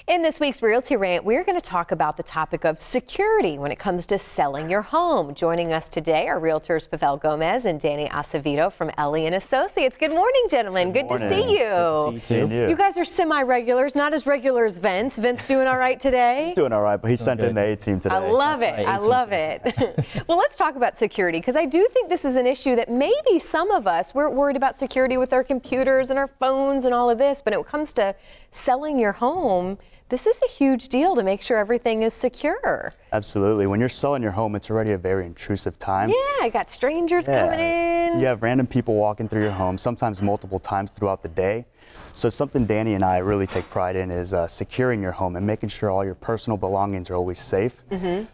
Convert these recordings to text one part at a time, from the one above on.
In this week's Realty Rant, we're going to talk about the topic of security when it comes to selling your home. Joining us today are realtors Pavel Gomez and Danny Acevedo from Ellie & Associates. Good morning, gentlemen. Good to see you. Good to see you. You guys are semi-regulars, not as regular as Vince. Vince doing all right today? He's doing all right, but he sent in the A-team today. I love it. I love it. Well, let's talk about security, because I do think this is an issue that maybe some of us, we're worried about security with our computers and our phones and all of this, but when it comes to selling your home, this is a huge deal to make sure everything is secure. Absolutely. When you're selling your home, it's already a very intrusive time. Yeah, I got strangers coming in. You have random people walking through your home, sometimes multiple times throughout the day. So something Danny and I really take pride in is securing your home and making sure all your personal belongings are always safe.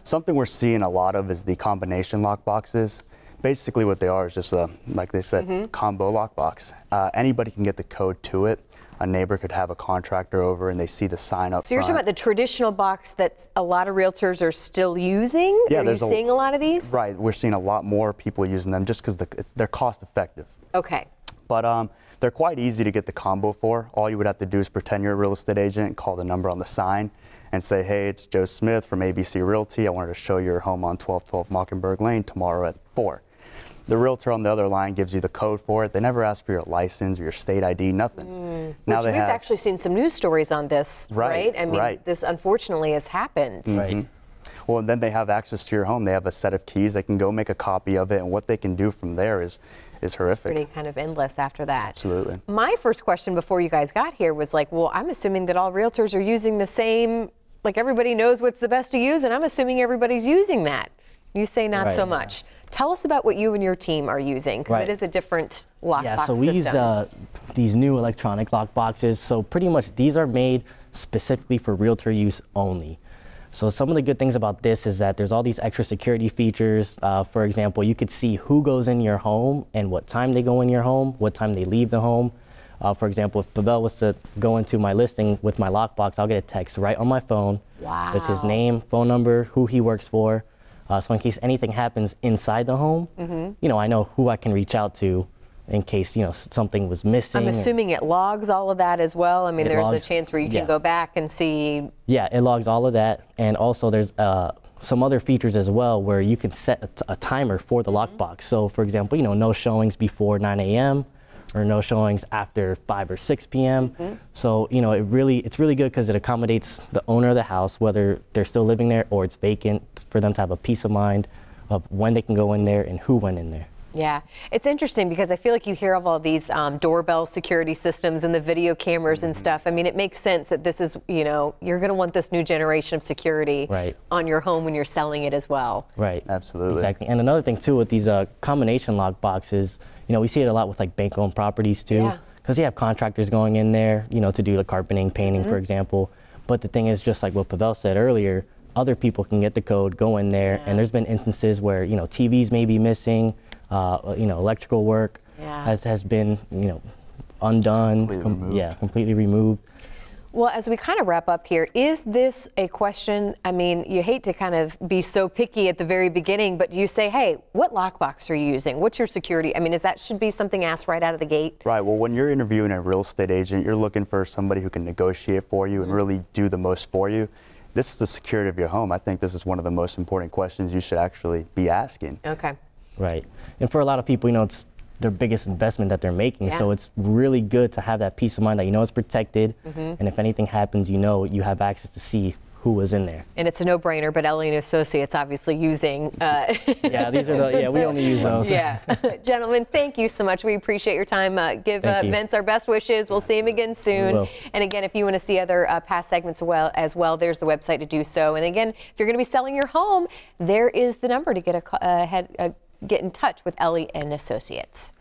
Something we're seeing a lot of is the combination lock boxes. Basically what they are is just, like they said, combo lockbox. Anybody can get the code to it. A neighbor could have a contractor over and they see the sign up front. So you're talking about the traditional box that a lot of realtors are still using? Yeah, are you seeing a lot of these? Right, we're seeing a lot more people using them just because they're cost effective. Okay. But they're quite easy to get the combo for. All you would have to do is pretend you're a real estate agent and call the number on the sign and say, hey, it's Joe Smith from ABC Realty. I wanted to show your home on 1212 Mockingbird Lane tomorrow at 4. The realtor on the other line gives you the code for it. They never ask for your license or your state ID, nothing. Now we've actually seen some news stories on this, right? I mean, this unfortunately has happened. Right. Well, and then they have access to your home. They have a set of keys. They can go make a copy of it, and what they can do from there is horrific. Pretty kind of endless after that. Absolutely. My first question before you guys got here was like, well, I'm assuming that all realtors are using the same, like everybody knows what's the best to use, and I'm assuming everybody's using that. You say not so much. Tell us about what you and your team are using, because it is a different lockbox system. So we use these new electronic lock boxes. So pretty much these are made specifically for realtor use only. So some of the good things about this is that there's all these extra security features. For example, you could see who goes in your home and what time they go in your home, what time they leave the home. For example, if Pavel was to go into my listing with my lockbox, I'll get a text right on my phone with his name, phone number, who he works for. So in case anything happens inside the home, you know, I know who I can reach out to in case, you know, something was missing. I'm assuming it logs all of that as well. I mean, there's a chance where you can go back and see. Yeah, it logs all of that. And also there's some other features as well where you can set a timer for the lockbox. So for example, you know, no showings before 9 a.m. or no showings after 5 or 6 p.m. So, you know, it's really good because it accommodates the owner of the house, whether they're still living there or it's vacant, for them to have a peace of mind of when they can go in there and who went in there. Yeah, it's interesting because I feel like you hear of all these doorbell security systems and the video cameras and stuff. I mean, it makes sense that this is, you know, you're going to want this new generation of security on your home when you're selling it as well. Right. Absolutely. Exactly. And another thing too with these combination lock boxes, you know, we see it a lot with like bank-owned properties too, because you have contractors going in there, you know, to do the carpeting, painting, for example. But the thing is, just like what Pavel said earlier, other people can get the code, go in there, and there's been instances where, you know, TVs may be missing, you know, electrical work has been, you know, undone, completely removed. Well, as we kind of wrap up here, is this a question? I mean, you hate to kind of be so picky at the very beginning, but do you say, hey, what lockbox are you using? What's your security? I mean, should be something asked right out of the gate? Right. Well, when you're interviewing a real estate agent, you're looking for somebody who can negotiate for you and really do the most for you. This is the security of your home. I think this is one of the most important questions you should actually be asking. Okay. Right. And for a lot of people, you know, it's their biggest investment that they're making. So it's really good to have that peace of mind that you know it's protected. And if anything happens, you know you have access to see who was in there. And it's a no-brainer, but Ellie & Associates obviously using. Yeah, these are the, we only use those. Yeah. Gentlemen, thank you so much. We appreciate your time. Give Vince our best wishes. We'll see him again soon. And again, if you want to see other past segments as well, there's the website to do so. And again, if you're going to be selling your home, there is the number to get in touch with Ellie & Associates.